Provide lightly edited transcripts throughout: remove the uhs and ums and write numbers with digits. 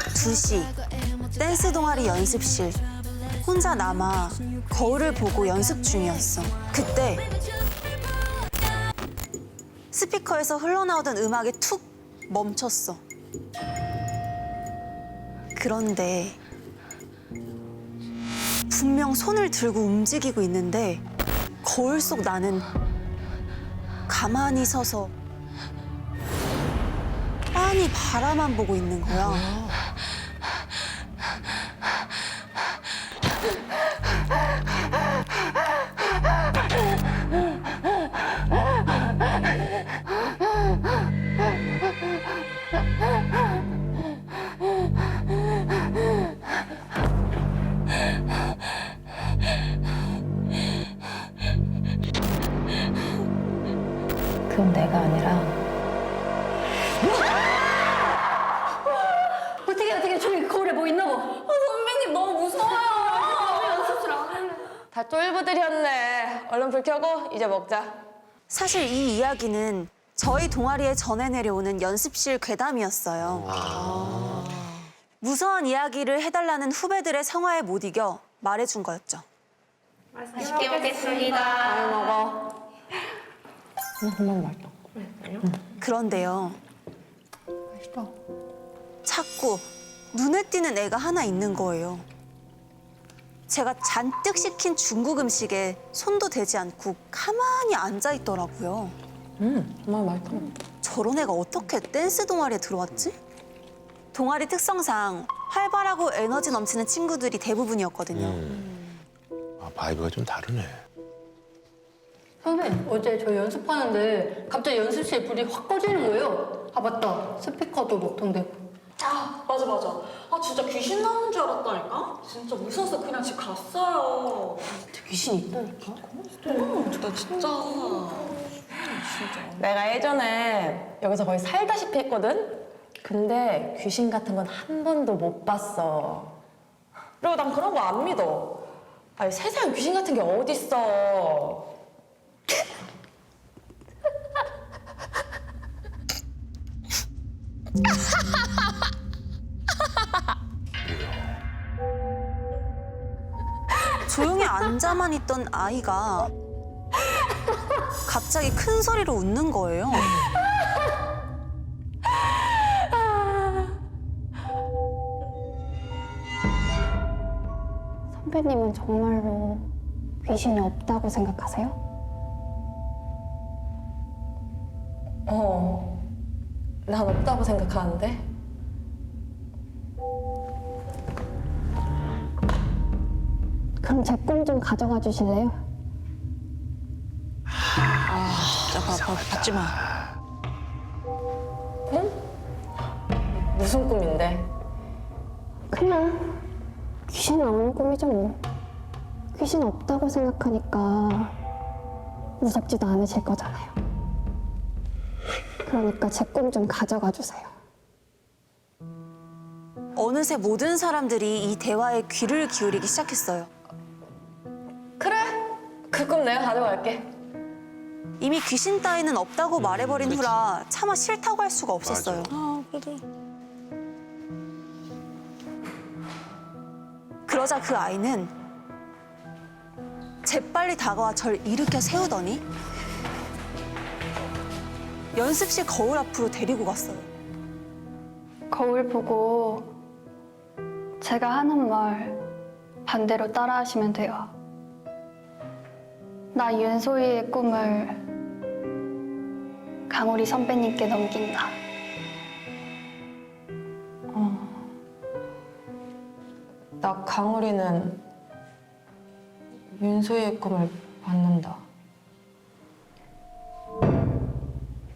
2시 댄스 동아리 연습실 혼자 남아 거울을 보고 연습 중이었어. 그때 스피커에서 흘러나오던 음악이 툭 멈췄어. 그런데 분명 손을 들고 움직이고 있는데 거울 속 나는 가만히 서서 빤히 바라만 보고 있는 거야. 그건 내가 아니라 어떻게 저기 거울에 뭐 있나 봐. 선배님 너무 무서워요. 연습실 안 할래. 다 쫄부들이었네. 얼른 불 켜고 이제 먹자. 사실 이 이야기는 저희 동아리에 전해 내려오는 연습실 괴담이었어요. 무서운 이야기를 해달라는 후배들의 성화에 못 이겨 말해준 거였죠. 맛있게 먹겠습니다. 잘 먹어. 정말 맛있다. 그런데요. 맛있다. 자꾸 눈에 띄는 애가 하나 있는 거예요. 제가 잔뜩 시킨 중국 음식에 손도 대지 않고 가만히 앉아 있더라고요. 정말 맛있다. 저런 애가 어떻게 댄스 동아리에 들어왔지? 동아리 특성상 활발하고 에너지 넘치는 친구들이 대부분이었거든요. 아, 바이브가 좀 다르네. 선배님 어제 저 연습하는데 갑자기 연습실에 불이 확 꺼지는 거예요. 아 맞다. 스피커도 먹통되고. 아 맞아. 아 진짜 귀신 나오는 줄 알았다니까? 진짜 무서워서 그냥 집 갔어요. 귀신이 있다니까? 나 진짜. 내가 예전에 여기서 거의 살다시피 했거든? 근데 귀신 같은 건 한 번도 못 봤어. 그리고 난 그런 거 안 믿어. 아니 세상에 귀신 같은 게 어딨어. 조용히 앉아만 있던 아이가 갑자기 큰 소리로 웃는 거예요. 선배님은 정말로 귀신이 없다고 생각하세요? 난 없다고 생각하는데. 그럼 제 꿈 좀 가져가 주실래요? 받지 마. 무슨 꿈인데? 그냥 귀신 나오는 꿈이죠 뭐. 귀신 없다고 생각하니까 무섭지도 않으실 거잖아요. 그러니까 제 꿈 좀 가져가 주세요. 어느새 모든 사람들이 이 대화에 귀를 기울이기 시작했어요. 그래? 그 꿈 내가 가져갈게. 이미 귀신 따위는 없다고 말해버린 후라 차마 싫다고 할 수가 없었어요. 그러자 그 아이는 재빨리 다가와 절 일으켜 세우더니 연습실 거울 앞으로 데리고 갔어요. 거울 보고 제가 하는 말 반대로 따라하시면 돼요. 나 윤소희의 꿈을 강우리 선배님께 넘긴다. 나 강우리는 윤소희의 꿈을 받는다.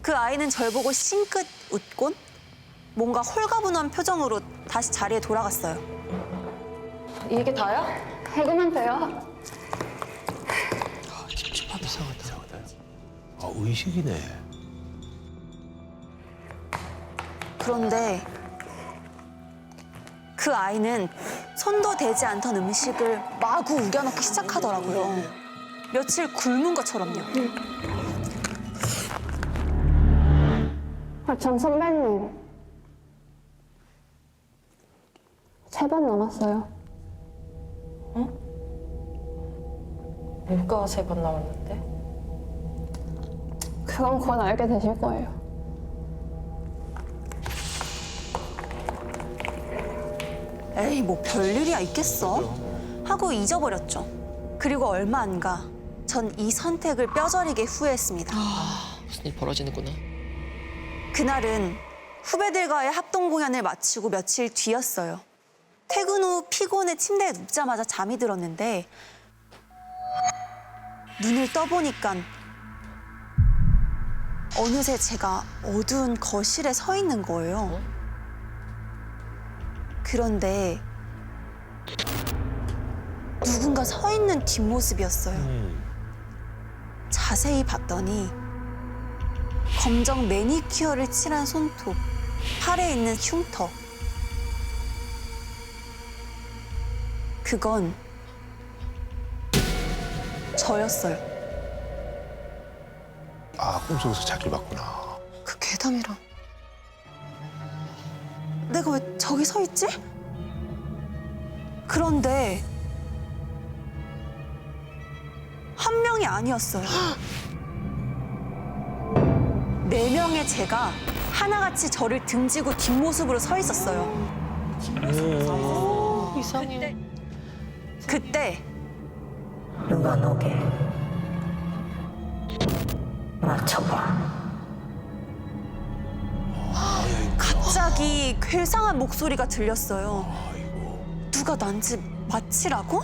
그 아이는 절 보고 싱긋 웃곤 뭔가 홀가분한 표정으로 다시 자리에 돌아갔어요. 이게 다야? 해보면 돼요. 이상하다. 아, 의식이네. 그런데 그 아이는 손도 대지 않던 음식을 마구 우겨넣기 시작하더라고요. 며칠 굶은 것처럼요. 전 선배님 3번 남았어요. 뭐가 3번 남았는데? 그건 곧 알게 되실 거예요. 에이, 뭐 별일이야 있겠어? 하고 잊어버렸죠. 그리고 얼마 안 가. 전 이 선택을 뼈저리게 후회했습니다. 무슨 일 벌어지는구나. 그날은 후배들과의 합동 공연을 마치고 며칠 뒤였어요. 퇴근 후 피곤해 침대에 눕자마자 잠이 들었는데 눈을 떠보니까 어느새 제가 어두운 거실에 서 있는 거예요. 그런데 누군가 서 있는 뒷모습이었어요. 자세히 봤더니 검정 매니큐어를 칠한 손톱, 팔에 있는 흉터. 그건 저였어요. 아, 꿈속에서 자기를 봤구나. 그 괴담이랑 내가 왜 저기 서 있지? 그런데 한 명이 아니었어요. 4명의 제가 하나같이 저를 등지고 뒷모습으로 서 있었어요. 이상해. 그때 누가 너게 맞춰봐. 갑자기 괴상한 목소리가 들렸어요. 누가 난지 맞히라고?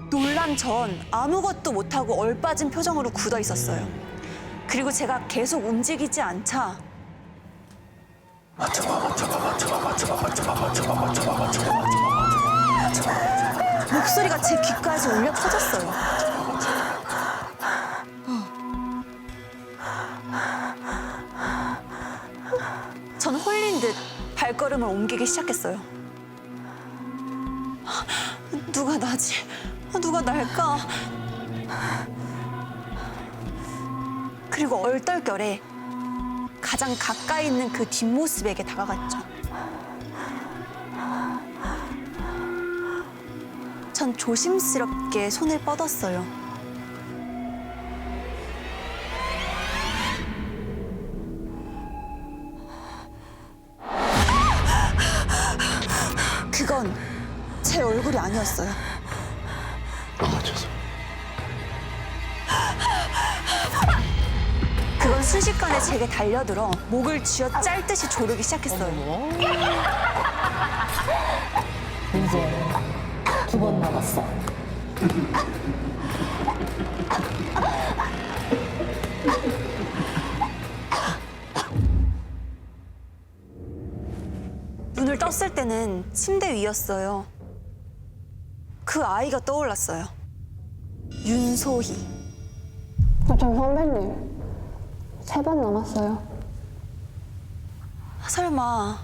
놀란 전 아무것도 못하고 얼빠진 표정으로 굳어 있었어요. 그리고 제가 계속 움직이지 않자 목소리가 제 귓가에서 울려 퍼졌어요. 전 홀린 듯 발걸음을 옮기기 시작했어요. 누가 나지? 누가 날까? 그리고 얼떨결에 가장 가까이 있는 그 뒷모습에게 다가갔죠. 전 조심스럽게 손을 뻗었어요. 그건 제 얼굴이 아니었어요. 못 맞춰서. 그건 순식간에 제게 달려들어 목을 쥐어 짤듯이 조르기 시작했어요. 이제 2번 남았어. 눈을 떴을 때는 침대 위였어요. 그 아이가 떠올랐어요. 윤소희. 저 선배님, 3번 남았어요. 설마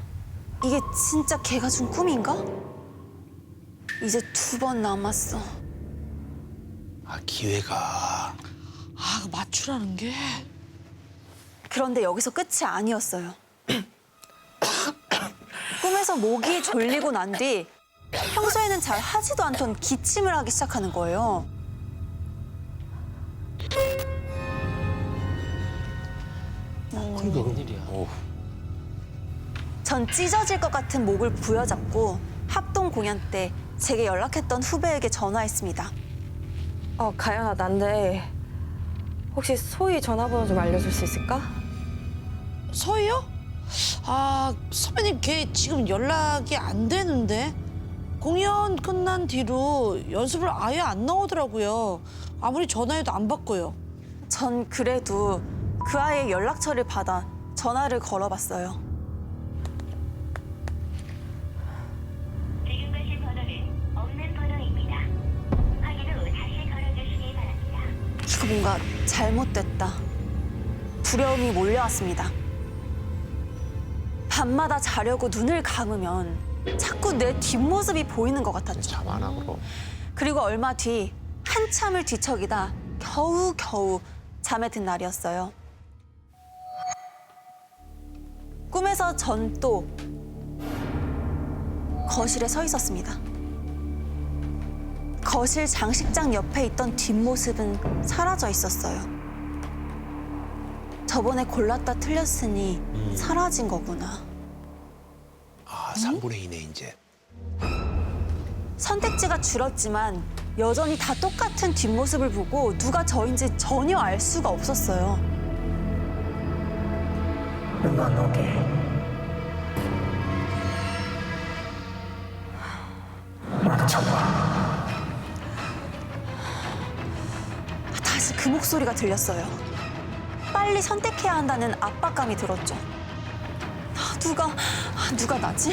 이게 진짜 걔가 준 꿈인가? 이제 2번 남았어. 아, 기회가. 아, 그 맞추라는 게. 그런데 여기서 끝이 아니었어요. 꿈에서 목이 졸리고 난 뒤 평소에는 잘 하지도 않던 기침을 하기 시작하는 거예요. 그러니까 웬일이야. 전 찢어질 것 같은 목을 부여잡고 합동 공연 때 제게 연락했던 후배에게 전화했습니다. 가연아, 난데 혹시 소희 전화번호 좀 알려줄 수 있을까? 서희요? 아, 선배님 걔 지금 연락이 안 되는데 공연 끝난 뒤로 연습을 아예 안 나오더라고요. 아무리 전화해도 안 받고요. 전 그래도 그 아이의 연락처를 받아 전화를 걸어봤어요. 지금 거신 번호는 없는 번호입니다. 확인 후 다시 걸어주시기 바랍니다. 이거 뭔가 잘못됐다. 두려움이 몰려왔습니다. 밤마다 자려고 눈을 감으면 자꾸 내 뒷모습이 보이는 것 같았죠. 잠 안 하고. 그리고 얼마 뒤 한참을 뒤척이다 겨우겨우 잠에 든 날이었어요. 꿈에서 전 또 거실에 서 있었습니다. 거실 장식장 옆에 있던 뒷모습은 사라져 있었어요. 저번에 골랐다 틀렸으니 사라진 거구나. 아, 3분의 2네, 이제. 선택지가 줄었지만 여전히 다 똑같은 뒷모습을 보고 누가 저인지 전혀 알 수가 없었어요. 누가 너게 맞춰봐. 다시 그 목소리가 들렸어요. 빨리 선택해야 한다는 압박감이 들었죠. 누가 나지?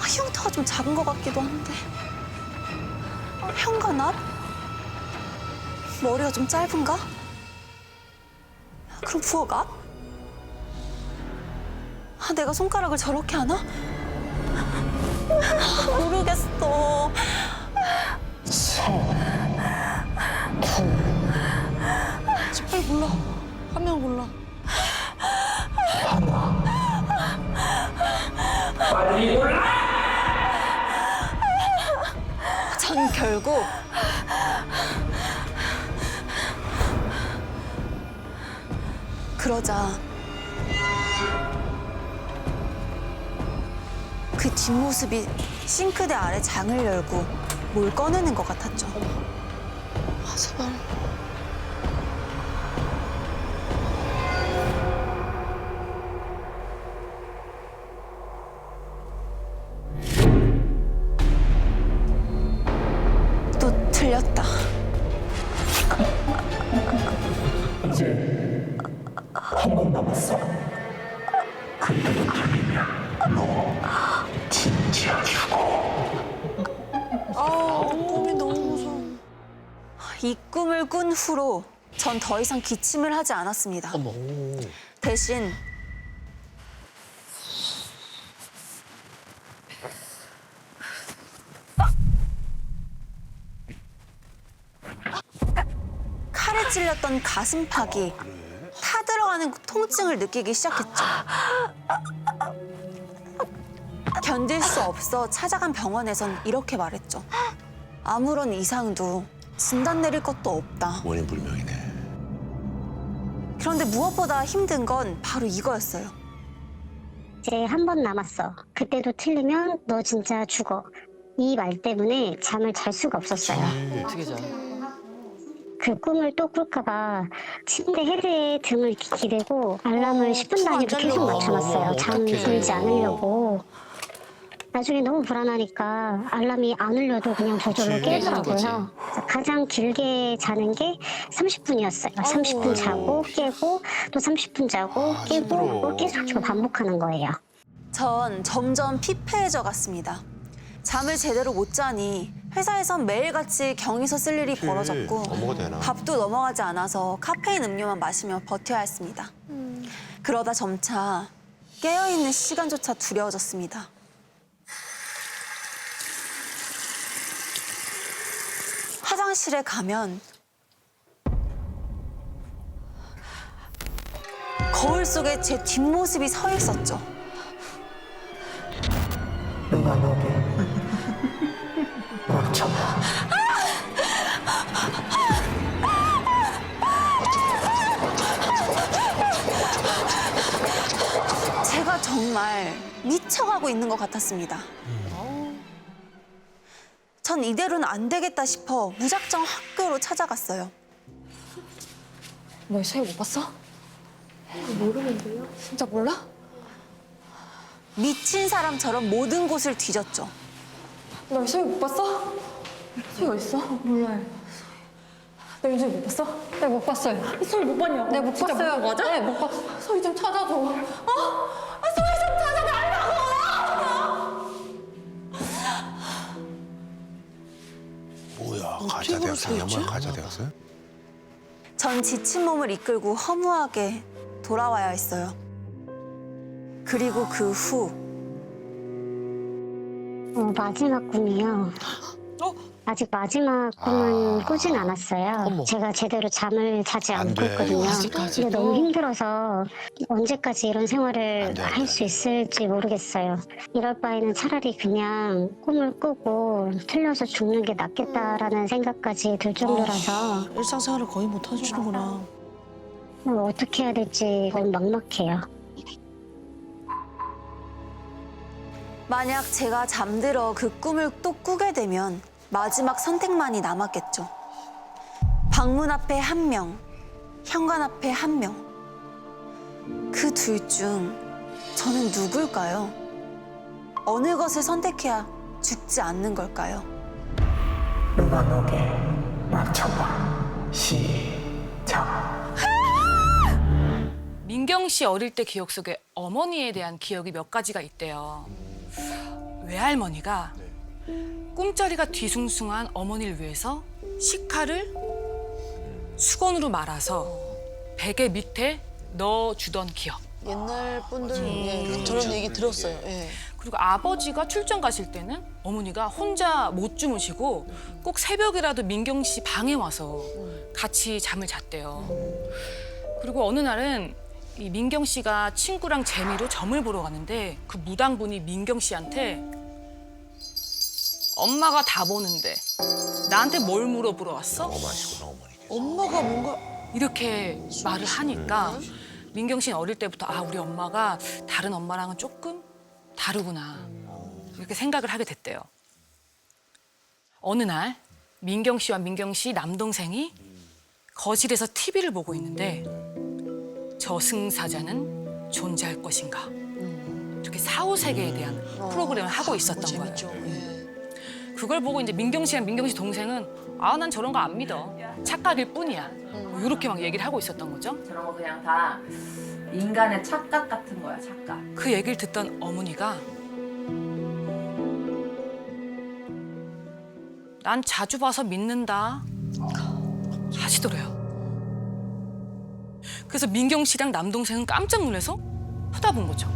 흉터가 좀 작은 것 같기도 한데. 현관앞? 머리가 좀 짧은가? 그럼 부엌 앞? 내가 손가락을 저렇게 하나? 모르겠어. 빨리 골라. 한 명 골라. 전 결국 그러자 그 뒷모습이 싱크대 아래 장을 열고 뭘 꺼내는 것 같았죠. 아, 제발. 또 틀렸다. 이제 한 번 남았어. 그때도 틀리면 너 진짜 죽어. 꿈이 너무 무서워. 이 꿈을 꾼 후로 전 더 이상 기침을 하지 않았습니다. 어머. 대신 칼에 찔렸던 가슴팍이 타들어가는 통증을 느끼기 시작했죠. 견딜 수 없어 찾아간 병원에선 이렇게 말했죠. 아무런 이상도 진단 내릴 것도 없다. 원인 불명이네. 그런데 무엇보다 힘든 건 바로 이거였어요. 이제 한 번 남았어. 그때도 틀리면 너 진짜 죽어. 이 말 때문에 잠을 잘 수가 없었어요. 어떻게 자? 그 꿈을 또 꿀까봐 침대 헤드에 등을 이렇게 기대고 알람을 10분 단위로 계속 맞춰놨어요. 잠 들지 않으려고. 나중에 너무 불안하니까 알람이 안 울려도 그냥 저절로 깨더라고요. 가장 길게 자는 게 30분이었어요. 30분 자고 깨고 또 30분 자고 깨고 그걸 계속 저 반복하는 거예요. 전 점점 피폐해져 갔습니다. 잠을 제대로 못 자니 회사에선 매일같이 경위서 쓸 일이 벌어졌고 업무가 되나? 밥도 넘어가지 않아서 카페인 음료만 마시며 버텨야 했습니다. 그러다 점차 깨어있는 시간조차 두려워졌습니다. 화장실에 가면 거울 속에 제 뒷모습이 서 있었죠. 누가 너게 맞춰봐. 제가 정말 미쳐가고 있는 것 같았습니다. 전 이대로는 안 되겠다 싶어 무작정 학교로 찾아갔어요. 너 서희 못 봤어? 모르는데요? 진짜 몰라? 미친 사람처럼 모든 곳을 뒤졌죠. 너 서희 못 봤어? 서희 어딨어? 몰라요. 너 윤서희 못 봤어? 네, 못 봤어요. 서희 못 봤냐고? 네, 못 봤어요. 맞아? 네, 못 봤어요. 서희 좀 찾아줘. 서희 좀 찾아달라고! 뭐야, 가짜 대학생이 한 번 가짜 대학생? 전 지친 몸을 이끌고 허무하게 돌아와야 했어요. 그리고 그 후 마지막 꿈이요. 아직 마지막 꿈은 꾸진 않았어요. 제가 제대로 잠을 자지 안 않고 돼. 있거든요. 아직까지도? 근데 너무 힘들어서 언제까지 이런 안 생활을 돼, 안 할 돼. 수 있을지 모르겠어요. 이럴 바에는 차라리 그냥 꿈을 꾸고 틀려서 죽는 게 낫겠다라는 생각까지 들 정도라서 일상생활을 거의 못 하시는구나. 어떻게 해야 될지 너무 막막해요. 만약 제가 잠들어 그 꿈을 또 꾸게 되면 마지막 선택만이 남았겠죠. 방문 앞에 한 명, 현관 앞에 한 명. 그 둘 중 저는 누굴까요? 어느 것을 선택해야 죽지 않는 걸까요? 음악 오게 맞춰봐. 시작. 민경 씨 어릴 때 기억 속에 어머니에 대한 기억이 몇 가지가 있대요. 외할머니가 꿈자리가 뒤숭숭한 어머니를 위해서 식칼을 수건으로 말아서 베개 밑에 넣어주던 기억. 옛날 분들 예, 저런 얘기 들었어요. 예. 그리고 아버지가 출장 가실 때는 어머니가 혼자 못 주무시고 꼭 새벽이라도 민경 씨 방에 와서 같이 잠을 잤대요. 그리고 어느 날은 이 민경 씨가 친구랑 재미로 점을 보러 갔는데 그 무당분이 민경 씨한테 엄마가 다 보는데 나한테 뭘 물어보러 왔어? 어마시구나 어머니. 엄마가 뭔가 이렇게 말을 하니까 민경 씨는 어릴 때부터 아 우리 엄마가 다른 엄마랑은 조금 다르구나 이렇게 생각을 하게 됐대요. 어느 날 민경 씨와 민경 씨 남동생이 거실에서 TV를 보고 있는데 저승사자는 존재할 것인가 이렇게 사후세계에 대한 프로그램을 하고 있었던 거예요. 재밌죠. 예. 그걸 보고 이제 민경 씨랑 민경 씨 동생은 아 난 저런 거 안 믿어 착각일 뿐이야 뭐 이렇게 막 얘기를 하고 있었던 거죠. 저런 거 그냥 다 인간의 착각 같은 거야, 착각. 그 얘기를 듣던 어머니가 난 자주 봐서 믿는다 하시더래요. 그래서 민경 씨랑 남동생은 깜짝 놀라서 쳐다본 거죠.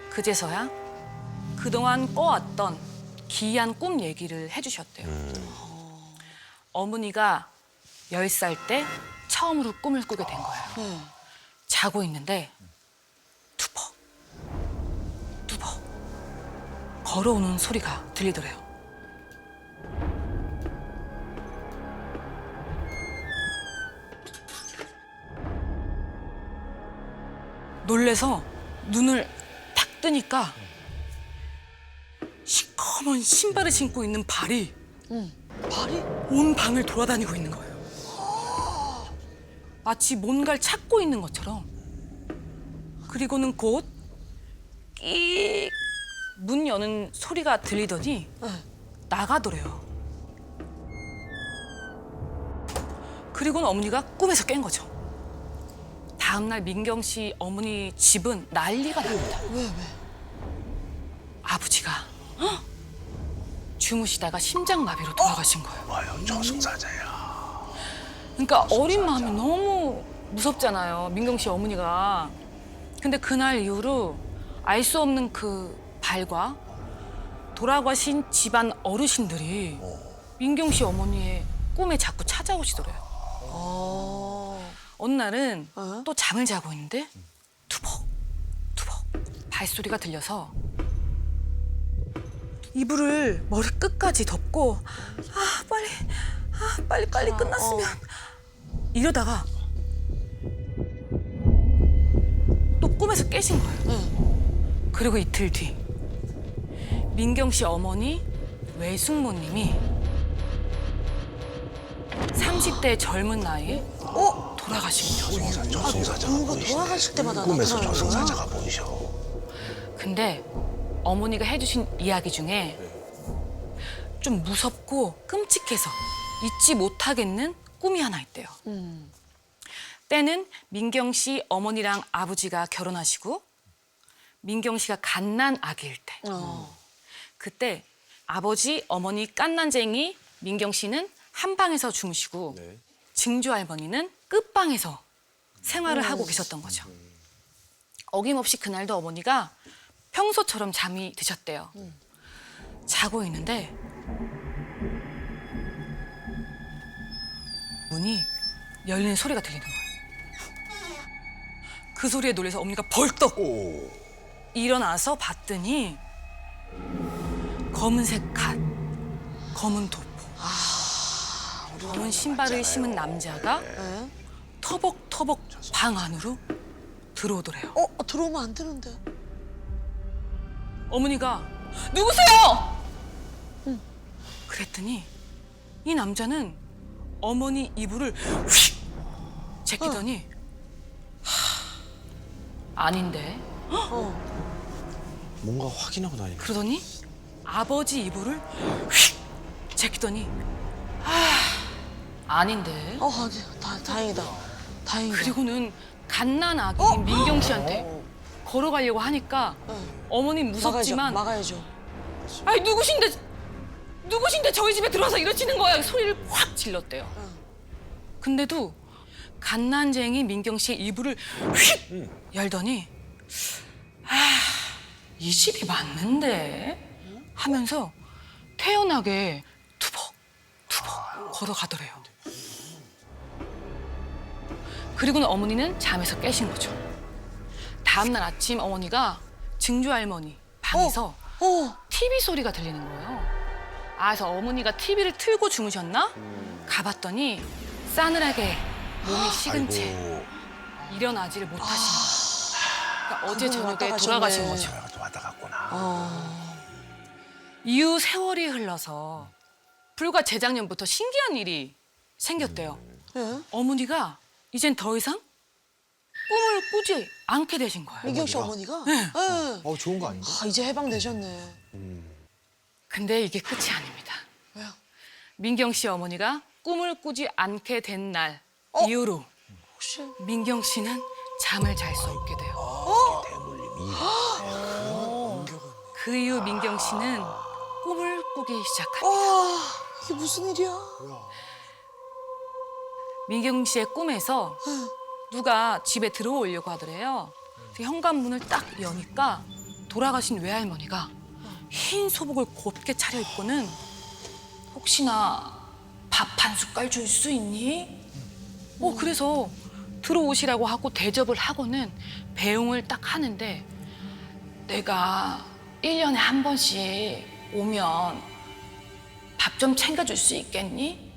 그제서야 그동안 꿔왔던 기이한 꿈 얘기를 해주셨대요. 어머니가 10살 때 처음으로 꿈을 꾸게 된 거예요. 자고 있는데 투벅 투벅 걸어오는 소리가 들리더래요. 놀래서 눈을 탁 뜨니까 시커먼 신발을 신고 있는 발이 발이? 온 방을 돌아다니고 있는 거예요. 마치 뭔가를 찾고 있는 것처럼. 그리고는 곧 끼익 문 여는 소리가 들리더니 나가더래요. 그리고는 어머니가 꿈에서 깬 거죠. 다음날 민경 씨 어머니 집은 난리가 납니다. 왜? 아버지가 주무시다가 심장마비로 돌아가신 거예요. 와요 저승사자야. 그러니까 어린 마음이 너무 무섭잖아요. 민경 씨 어머니가. 근데 그날 이후로 알 수 없는 그 발과 돌아가신 집안 어르신들이 민경 씨 어머니의 꿈에 자꾸 찾아오시더래요. 어느 날은 또 잠을 자고 있는데 투벅 투벅 발소리가 들려서 이불을 머리 끝까지 덮고 빨리 끝났으면 이러다가 또 꿈에서 깨신 거예요. 그리고 이틀 뒤 민경 씨 어머니 외숙모님이 30대 젊은 나이에 돌아가신 거죠. 저승사자가 누가 보이시네. 돌아가실 때마다 꿈에서 나타나는구나. 저승사자가 보이셔. 근데 어머니가 해주신 이야기 중에 좀 무섭고 끔찍해서 잊지 못하겠는 꿈이 하나 있대요. 때는 민경 씨 어머니랑 아버지가 결혼하시고 민경 씨가 갓난 아기일 때. 그때 아버지, 어머니 갓난쟁이 민경 씨는 한 방에서 주무시고 증조 할머니는 끝방에서 생활을 하고 계셨던 거죠. 어김없이 그날도 어머니가 평소처럼 잠이 드셨대요. 자고 있는데 문이 열리는 소리가 들리는 거예요. 그 소리에 놀라서 어머니가 벌떡 일어나서 봤더니 검은색 갓, 검은 도포, 검은 신발을 신은 남자가 터벅터벅 방 안으로 들어오더래요. 들어오면 안 되는데. 어머니가 누구세요? 그랬더니 이 남자는 어머니 이불을 휙 제끼더니 아닌데 뭔가 확인하고 다니네. 그러더니 아버지 이불을 휙 제끼더니 아닌데 다행이다. 다행이다. 그리고는 갓난 아기인 민경 씨한테 걸어가려고 하니까 어머니 무섭지만 막아야죠. 아니 누구신데 저희 집에 들어와서 이러시는 거야. 소리를 확 질렀대요. 근데도 갓난쟁이 민경 씨의 이불을 휙 열더니 이 집이 맞는데 하면서 태연하게 투벅투벅 걸어가더래요. 그리고는 어머니는 잠에서 깨신 거죠. 다음날 아침 어머니가 증조 할머니 방에서 TV 소리가 들리는 거예요. 그래서 어머니가 TV를 틀고 주무셨나? 가봤더니 싸늘하게 몸이 식은 채 일어나지를 못하신 거예요. 그러니까 어제 저녁에 돌아가신 거죠. 왔다 갔구나. 이후 세월이 흘러서 불과 재작년부터 신기한 일이 생겼대요. 어머니가 이젠 더 이상 꿈을 꾸지 않게 되신 거예요. 민경 씨 어머니가? 네. 좋은 거 아닌가? 이제 해방되셨네. 근데 이게 끝이 아닙니다. 왜요? 민경 씨 어머니가 꿈을 꾸지 않게 된 날 이후로 혹시? 민경 씨는 잠을 잘 수 없게 돼요. 그 이후 민경 씨는 꿈을 꾸기 시작합니다. 이게 무슨 일이야? 민경 씨의 꿈에서 누가 집에 들어오려고 하더래요. 그래서 현관문을 딱 여니까 돌아가신 외할머니가 흰 소복을 곱게 차려입고는 혹시나 밥 한 숟갈 줄 수 있니? 그래서 들어오시라고 하고 대접을 하고는 배웅을 딱 하는데 내가 1년에 한 번씩 오면 밥 좀 챙겨줄 수 있겠니?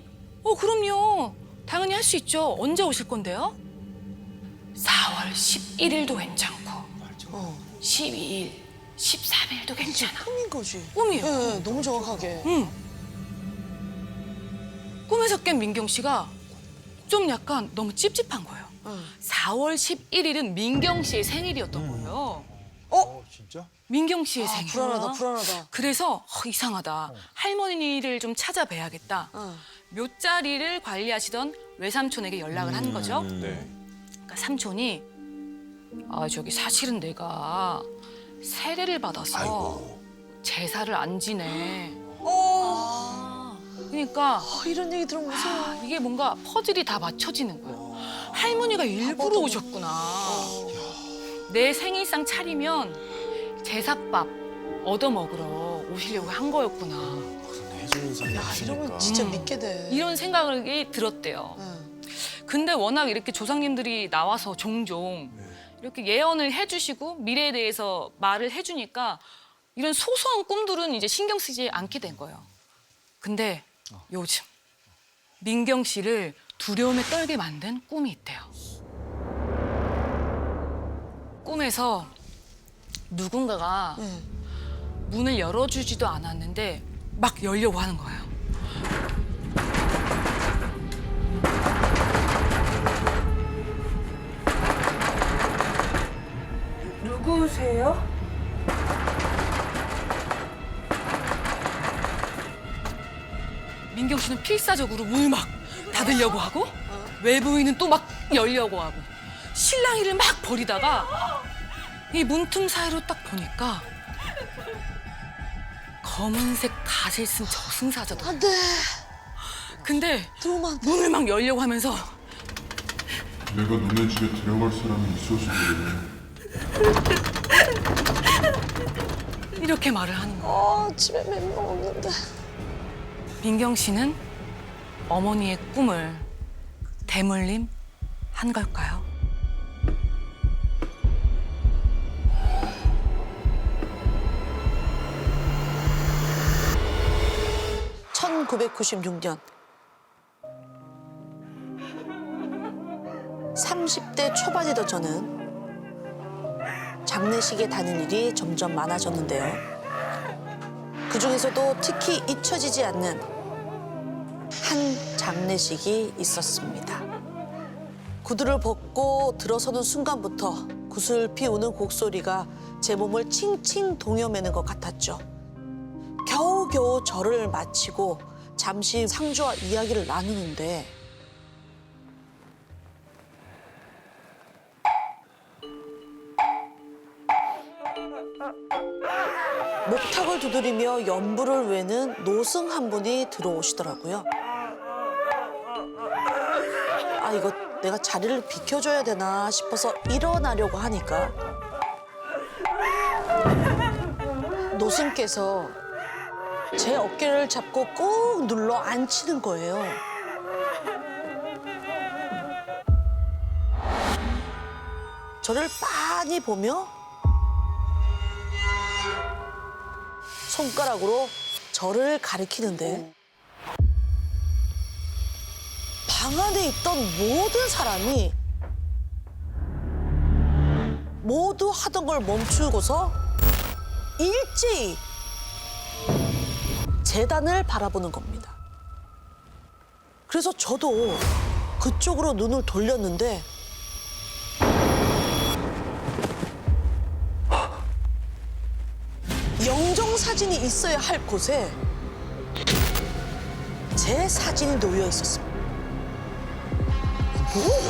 그럼요. 당연히 할 수 있죠. 언제 오실 건데요? 4월 11일도 괜찮고 12일, 13일도 괜찮아. 꿈인 거지. 꿈이에요. 네, 너무 정확하게. 꿈에서 깬 민경 씨가 좀 약간 너무 찝찝한 거예요. 4월 11일은 민경 씨의 생일이었던 거예요. 진짜? 민경 씨의 생일. 불안하다. 그래서 이상하다. 할머니를 좀 찾아뵈야겠다. 묘자리를 관리하시던 외삼촌에게 연락을 한 거죠. 네. 그러니까 삼촌이 저기 사실은 내가 세례를 받아서 제사를 안 지내. 그러니까 이런 얘기 들으면 무서워. 이게 뭔가 퍼즐이 다 맞춰지는 거예요. 할머니가 일부러 오셨구나. 내 생일상 차리면 제사밥 얻어먹으러 오시려고 한 거였구나. 해주는 사람이 이러면 진짜 믿게 돼. 이런 생각이 들었대요. 근데 워낙 이렇게 조상님들이 나와서 종종 이렇게 예언을 해주시고 미래에 대해서 말을 해주니까 이런 소소한 꿈들은 이제 신경 쓰지 않게 된 거예요. 근데 요즘 민경 씨를 두려움에 떨게 만든 꿈이 있대요. 꿈에서 누군가가 문을 열어주지도 않았는데 막 열려고 하는 거예요. 누구세요? 민경 씨는 필사적으로 문을 막 닫으려고 하고 외부인은 또 막 열려고 하고 실랑이를 막 벌이다가 이 문틈 사이로 딱 보니까 검은색 갓을 쓴 저승사자더라고요. 안 돼. 근데 들어오면 안 돼. 문을 막 열려고 하면서 내가 너네 집에 들어갈 사람이 있어서 그래. 이렇게 말을 하는 거예요. 집에 멤버 없는데. 민경 씨는 어머니의 꿈을 대물림 한 걸까요? (1996년) 30대 초반이던 저는 장례식에 다니는 일이 점점 많아졌는데요. 그중에서도 특히 잊혀지지 않는 한 장례식이 있었습니다. 구두를 벗고 들어서는 순간부터 구슬피 우는 곡소리가 제 몸을 칭칭 동여매는 것 같았죠. 겨우겨우 절을 마치고 잠시 상주와 이야기를 나누는데 목탁을 두드리며 연부를 외는 노승 한 분이 들어오시더라고요. 아, 이거 내가 자리를 비켜줘야 되나 싶어서 일어나려고 하니까 노승께서 제 어깨를 잡고 꾹 눌러 앉히는 거예요. 저를 빤히 보며 손가락으로 저를 가리키는데 방 안에 있던 모든 사람이 모두 하던 걸 멈추고서 일제히 재단을 바라보는 겁니다. 그래서 저도 그쪽으로 눈을 돌렸는데 영정사진이 있어야 할 곳에 제 사진이 놓여 있었습니다.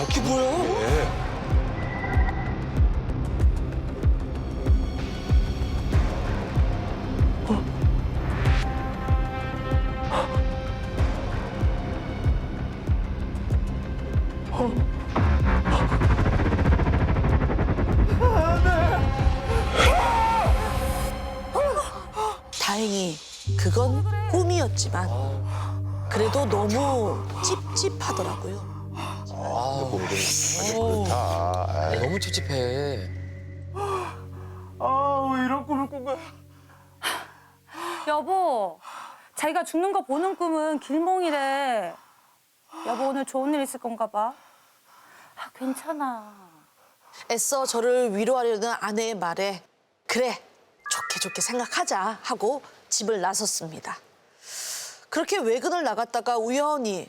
이게 뭐야? 다행히 그건 꿈이었지만 그래도 너무 찝찝하더라고요. 몸 좀 그렇다. 너무 찝찝해. 왜 이런 꿈을 꾼 거야? 여보, 자기가 죽는 거 보는 꿈은 길몽이래. 여보 오늘 좋은 일 있을 건가 봐. 아, 괜찮아. 애써 저를 위로하려는 아내의 말에 그래, 좋게 좋게 생각하자 하고 집을 나섰습니다. 그렇게 외근을 나갔다가 우연히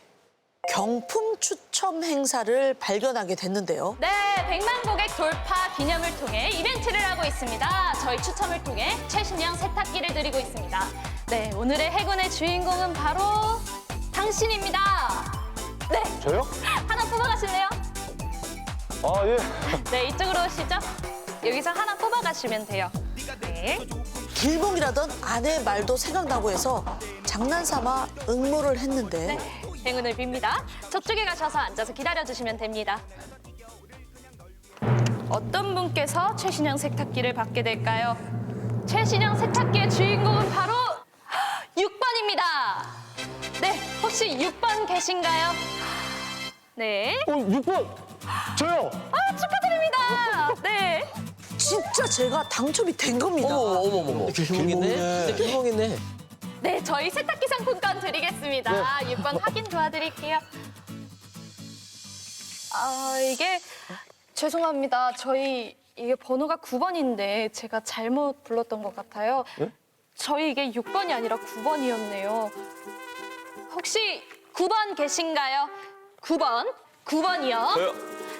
경품 추첨 행사를 발견하게 됐는데요. 네, 100만 고객 돌파 기념을 통해 이벤트를 하고 있습니다. 저희 추첨을 통해 최신형 세탁기를 드리고 있습니다. 네, 오늘의 행운의 주인공은 바로 당신입니다. 네. 저요? 하나 뽑아가실래요? 아, 예. 네, 이쪽으로 오시죠. 여기서 하나 뽑아가시면 돼요. 네. 길몽이라던 아내의 말도 생각나고 해서 장난삼아 응모를 했는데 네, 행운을 빕니다. 저쪽에 가셔서 앉아서 기다려주시면 됩니다. 어떤 분께서 최신형 세탁기를 받게 될까요? 최신형 세탁기의 주인공은 바로 6번입니다. 네, 혹시 6번 계신가요? 네. 6번! 저요! 아, 축하드립니다. 네. 진짜 제가 당첨이 된 겁니다. 어머머머. 길몽이네. 길몽이네. 네, 저희 세탁기 상품권 드리겠습니다. 6번 확인 도와드릴게요. 아, 이게 죄송합니다. 저희 이게 번호가 9번인데 제가 잘못 불렀던 것 같아요. 저희 이게 6번이 아니라 9번이었네요. 혹시 9번 계신가요? 9번? 9번이요? 저요?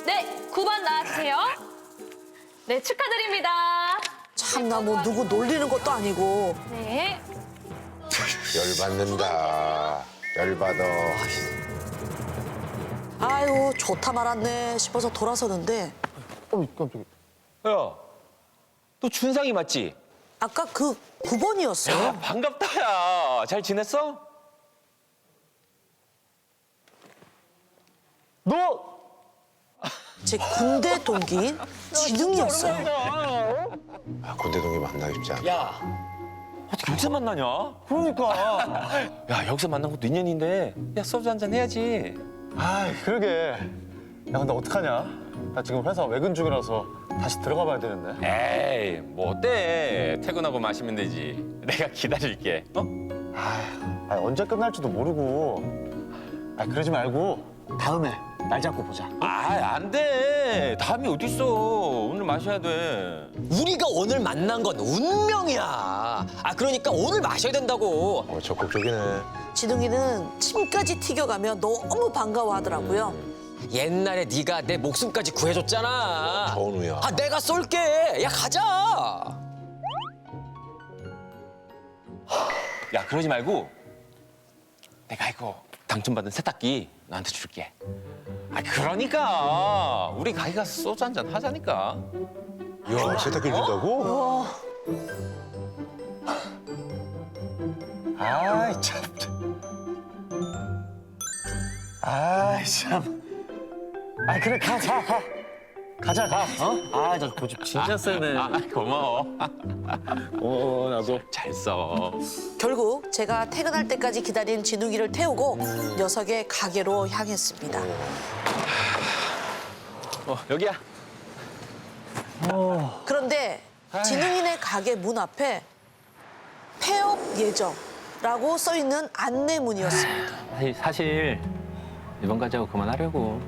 네, 9번 나와주세요. 네, 축하드립니다. 참나 뭐 누구 놀리는 것도 아니고 네. 열받는다. 열받아. 아유 좋다 말았네 싶어서 돌아서는데 깜짝이야. 야, 너 준상이 맞지? 아까 그 9번이었어요. 반갑다, 야. 잘 지냈어? 너! 제 군대 동기인 진웅이었어요. 아, 군대 동기 만나기 쉽지 않아. 야, 어떻게 여기서 만나냐? 그러니까. 야, 여기서 만난 것도 인연인데. 야, 소주 한잔 해야지. 아, 그러게. 야, 근데 어떡하냐? 나 지금 회사 외근 중이라서 다시 들어가 봐야 되는데. 에이, 뭐 어때? 퇴근하고 마시면 되지. 내가 기다릴게. 어? 아, 언제 끝날지도 모르고. 아, 그러지 말고 다음에 날 잡고 보자. 아, 안 돼. 다음이 어딨어. 오늘 마셔야 돼. 우리가 오늘 만난 건 운명이야. 아 그러니까 오늘 마셔야 된다고. 적극적이네. 진웅이는 침까지 튀겨가며 너무 반가워하더라고요. 옛날에 네가 내 목숨까지 구해줬잖아. 전우야. 아 내가 쏠게. 야 가자. 야, 그러지 말고 내가 이거 당첨받은 세탁기 너한테 줄게. 아, 그러니까 우리 가게 가서 소주 한잔 하자니까. 야, 세탁기 준다고? 아이, 참. 아이, 참. 아, 그래, 가. 가자, 가. 어? 아, 저 고집 진짜 세네. 아, 고마워. 나도. 잘 써. 결국 제가 퇴근할 때까지 기다린 진웅이를 태우고 녀석의 가게로 향했습니다. 여기야. 그런데 진웅이네 가게 문 앞에 폐업 예정이라고 써 있는 안내문이었습니다. 사실 이번까지 하고 그만하려고.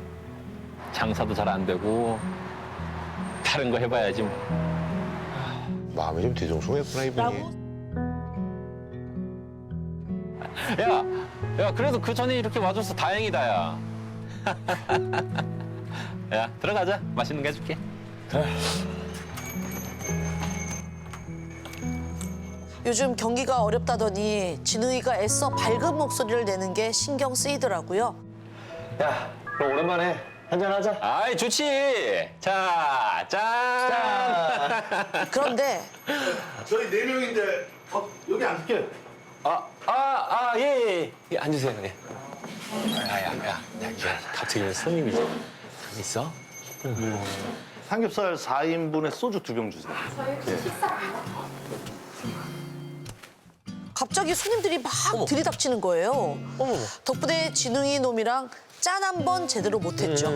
장사도 잘 안 되고 다른 거 해봐야지 뭐. 마음이 좀 뒤숭숭했구나, 이분이. 야, 그래도 그 전에 이렇게 와줘서 다행이다, 야. 야, 들어가자. 맛있는 거 해줄게. 요즘 경기가 어렵다더니 진웅이가 애써 밝은 목소리를 내는 게 신경 쓰이더라고요. 야, 그럼 오랜만에 한잔하자. 아이, 좋지. 자, 짠. 그런데 저희 4명인데 여기 앉을게. 예. 앉으세요, 예. 야, 갑자기 손님이지. 있어? 삼겹살 4인분에 소주 2병 주세요. 갑자기 손님들이 막 들이닥치는 거예요. 덕분에 진웅이 놈이랑 짠 한 번 제대로 못했죠.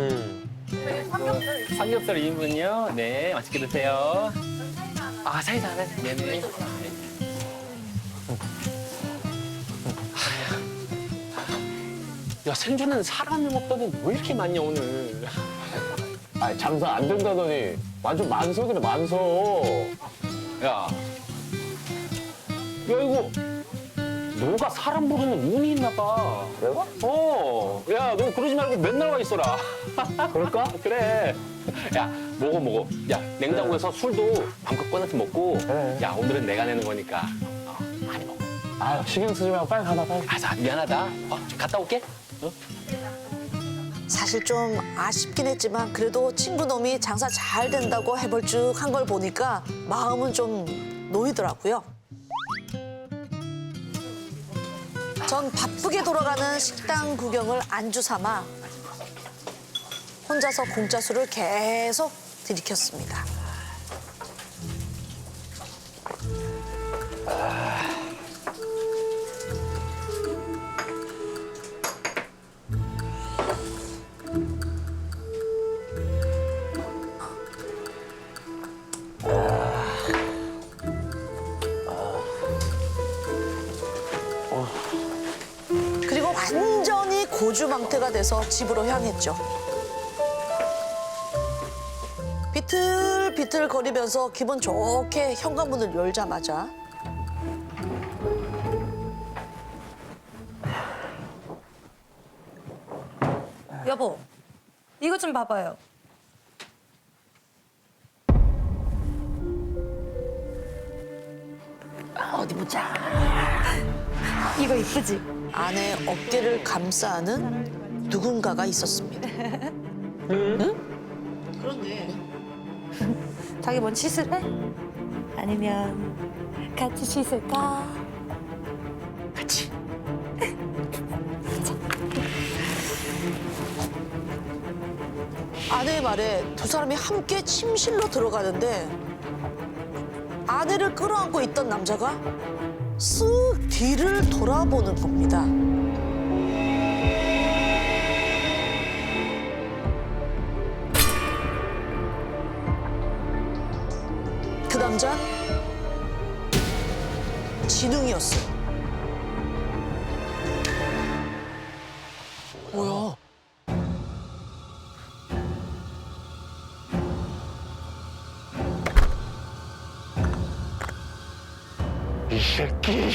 삼겹살 2인분이요? 네, 맛있게 드세요. 아, 사이다 하나. 네네. 야, 생주는 사람이 먹더니 왜 이렇게 많냐, 오늘. 아, 장사 안 된다더니 완전 만석이네, 만석. 야, 이거 너가 사람 부르는 운이 있나 봐. 내가? 야, 너 그러지 말고 맨날 와 있어라. 그럴까? 그래. 야, 먹어. 야, 냉장고에서 술도 마음껏 꺼내서 먹고. 그래. 야, 오늘은 내가 내는 거니까 많이 먹어. 아, 신경 쓰지 말고 빨리 가다, 빨리. 아, 미안하다. 좀 갔다 올게. 사실 좀 아쉽긴 했지만 그래도 친구 놈이 장사 잘 된다고 해볼쭉한 걸 보니까 마음은 좀 놓이더라고요. 전 바쁘게 돌아가는 식당 구경을 안주 삼아 혼자서 공짜 술을 계속 들이켰습니다. 그리고 완전히 고주망태가 돼서 집으로 향했죠. 비틀비틀 거리면서 기분 좋게 현관문을 열자마자 여보, 이거 좀 봐봐요. 어디 보자. 이거 이쁘지? 아내 어깨를 감싸 안은 누군가가 있었습니다. 자기 먼저 씻을래? 아니면 같이 씻을까? 같이. 아내의 말에 두 사람이 함께 침실로 들어가는데 아내를 끌어안고 있던 남자가 쓱 뒤를 돌아보는 겁니다. 그 남자 진웅이었어요. 뭐야? 이 새끼.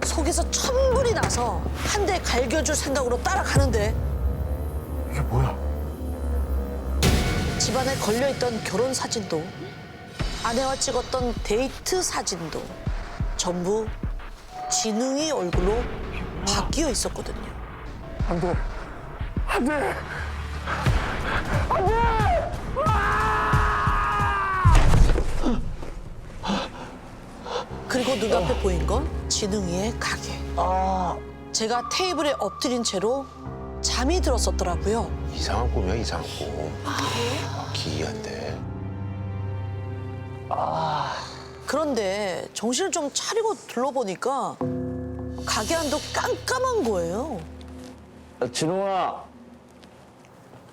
속에서 천불이 나서 한 대 갈겨줄 생각으로 따라가는데 이게 뭐야? 집안에 걸려있던 결혼 사진도 아내와 찍었던 데이트 사진도 전부 진웅이 얼굴로 바뀌어 있었거든요. 안 돼. 안 돼. 안 돼! 그리고 눈앞에 보인 건 진웅이의 가게. 제가 테이블에 엎드린 채로 잠이 들었었더라고요. 이상한 꿈이야, 이상한 꿈. 기이한데. 그런데 정신을 좀 차리고 둘러보니까 가게 안도 깜깜한 거예요. 진웅아.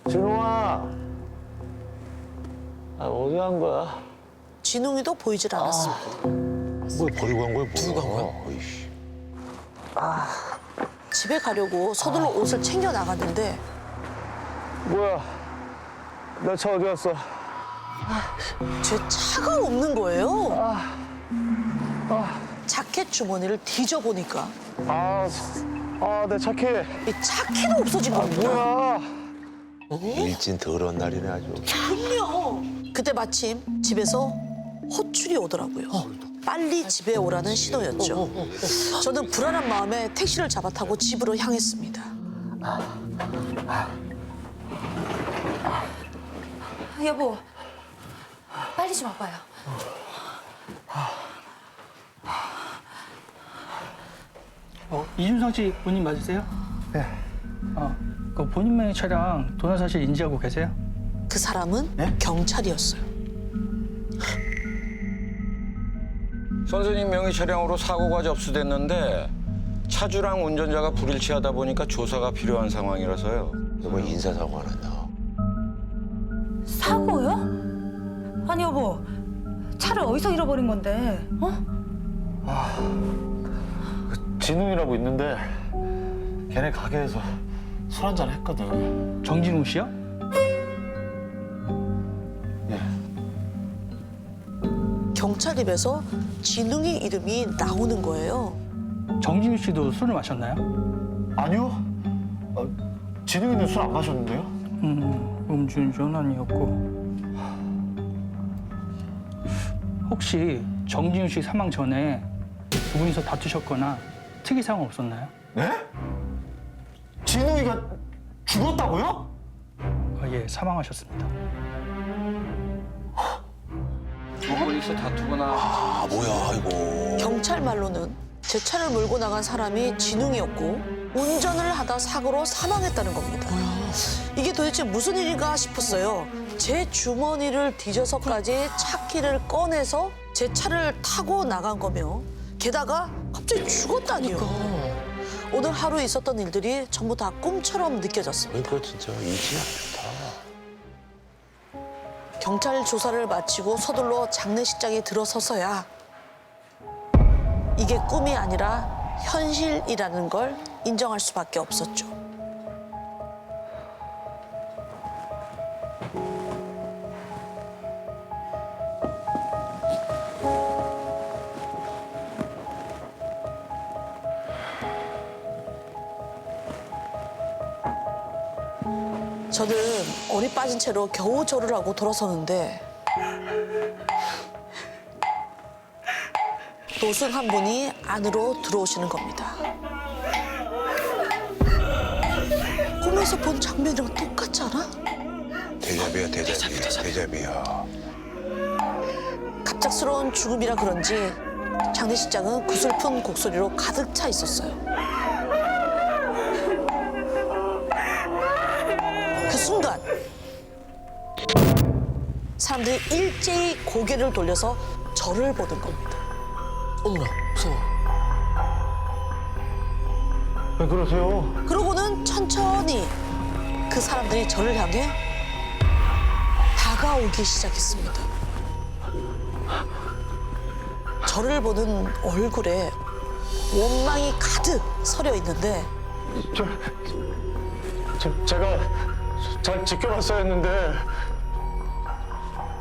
진웅아. 아, 어디 간 거야? 진웅이도 보이질 않았습니다. 뭘 버리고 간 거야, 뭐야? 누구 간 거야? 어이씨. 집에 가려고 서둘러 옷을 챙겨 나갔는데 뭐야? 내 차 어디 갔어? 제 차가 없는 거예요. 자켓 주머니를 뒤져보니까 내 차키. 이 차키도 없어진 겁니다. 뭐야? 일진 더러운 날이네, 아주. 그럼요. 그때 마침 집에서 호출이 오더라고요. 빨리 집에 오라는 신호였죠. 저는 불안한 마음에 택시를 잡아 타고 집으로 향했습니다. 여보, 빨리 좀 와봐요. 이준성 씨 본인 맞으세요? 네. 그 본인명의 차량 도난 사실 인지하고 계세요? 그 사람은 경찰이었어요. 선생님 명의 차량으로 사고가 접수됐는데 차주랑 운전자가 불일치하다 보니까 조사가 필요한 상황이라서요. 뭐 인사사고가 났나? 사고요? 아니 여보, 차를 어디서 잃어버린 건데? 진웅이라고 있는데 걔네 가게에서 술 한잔 했거든. 정진웅 씨요? 경찰 입에서 진웅이 이름이 나오는 거예요. 정진웅 씨도 술을 마셨나요? 아니요. 진웅이는 술 안 마셨는데요? 음주운전 아니었고. 혹시 정진웅 씨 사망 전에 두 분이서 다투셨거나 특이사항 없었나요? 네? 진웅이가 죽었다고요? 예, 사망하셨습니다. 두 분이서 다투거나. 뭐야, 이거. 경찰 말로는 제 차를 몰고 나간 사람이 진웅이었고 운전을 하다 사고로 사망했다는 겁니다. 이게 도대체 무슨 일인가 싶었어요. 제 주머니를 뒤져서까지 차키를 꺼내서 제 차를 타고 나간 거며 게다가 갑자기 죽었다니요. 오늘 하루 있었던 일들이 전부 다 꿈처럼 느껴졌습니다. 그러니까 진짜 일진이 안 좋다. 경찰 조사를 마치고 서둘러 장례식장에 들어서서야 이게 꿈이 아니라 현실이라는 걸 인정할 수밖에 없었죠. 저는 얼이 빠진 채로 겨우 절을 하고 돌아서는데 노승 한 분이 안으로 들어오시는 겁니다. 꿈에서 본 장면이랑 똑같지 않아? 대자비야, 대자비야, 대자비야. 갑작스러운 죽음이라 그런지 장례식장은 구슬픈 곡소리로 가득 차 있었어요. 그 순간 사람들이 일제히 고개를 돌려서 저를 보는 겁니다. 어머나, 무서워. 왜 그러세요? 그러고는 천천히 그 사람들이 저를 향해 다가오기 시작했습니다. 저를 보는 얼굴에 원망이 가득 서려 있는데 제가 잘 지켜봤어야 했는데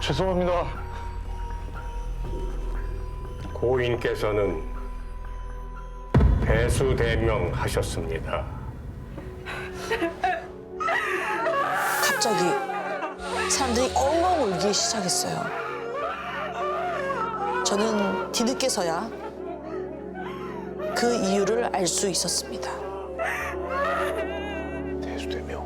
죄송합니다. 고인께서는 배수대명하셨습니다. 갑자기 사람들이 엉엉 울기 시작했어요. 저는 뒤늦게서야 그 이유를 알 수 있었습니다. 대수대명.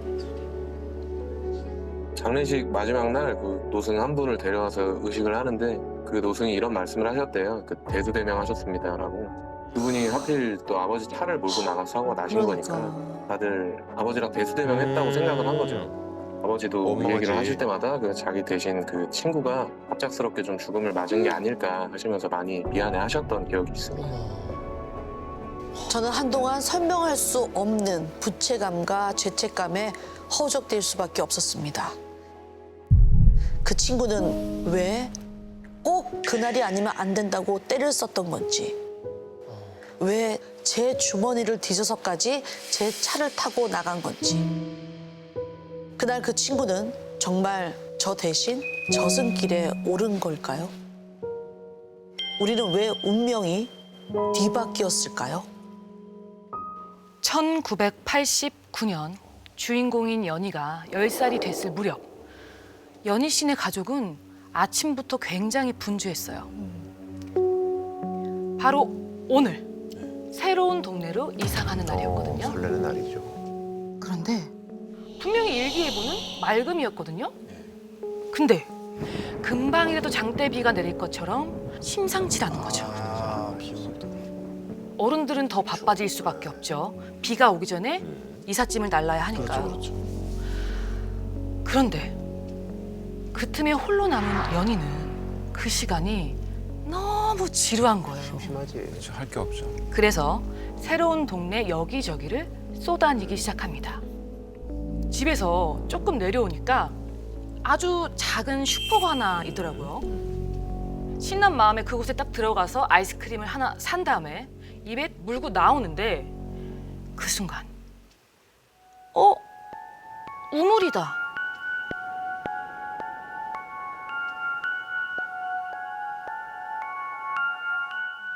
장례식 마지막 날 그 노승 한 분을 데려와서 의식을 하는데 그 노승이 이런 말씀을 하셨대요. 그 대수대명 하셨습니다라고. 그분이 하필 또 아버지 차를 몰고 나가서 사고가 나신 거니까 다들 아버지랑 대수대명 했다고 생각을 한 거죠. 아버지도 그 얘기를 하실 때마다 그 자기 대신 그 친구가 갑작스럽게 좀 죽음을 맞은 게 아닐까 하시면서 많이 미안해 하셨던 기억이 있습니다. 저는 한동안 설명할 수 없는 부채감과 죄책감에 허우적댈 수밖에 없었습니다. 그 친구는 왜 꼭 그날이 아니면 안 된다고 때를 썼던 건지, 왜 제 주머니를 뒤져서까지 제 차를 타고 나간 건지, 그날 그 친구는 정말 저 대신 저승길에 오른 걸까요? 우리는 왜 운명이 뒤바뀌었을까요? 1989년 주인공인 연희가 10살이 됐을 무렵 연희 씨네 가족은 아침부터 굉장히 분주했어요. 바로 오늘 새로운 동네로 이사 가는 날이었거든요. 설레는 날이죠. 그런데 분명히 일기예보는 맑음이었거든요. 근데 금방이라도 장대비가 내릴 것처럼 심상치 않은 거죠. 어른들은 더 바빠질 수밖에 없죠. 비가 오기 전에 이삿짐을 날라야 하니까요. 그런데 그 틈에 홀로 남은 연희는 그 시간이 너무 지루한 거예요. 심심하지. 할 게 없죠. 그래서 새로운 동네 여기저기를 쏘다니기 시작합니다. 집에서 조금 내려오니까 아주 작은 슈퍼가 하나 있더라고요. 신난 마음에 그곳에 딱 들어가서 아이스크림을 하나 산 다음에 입에 물고 나오는데 그 순간 우물이다.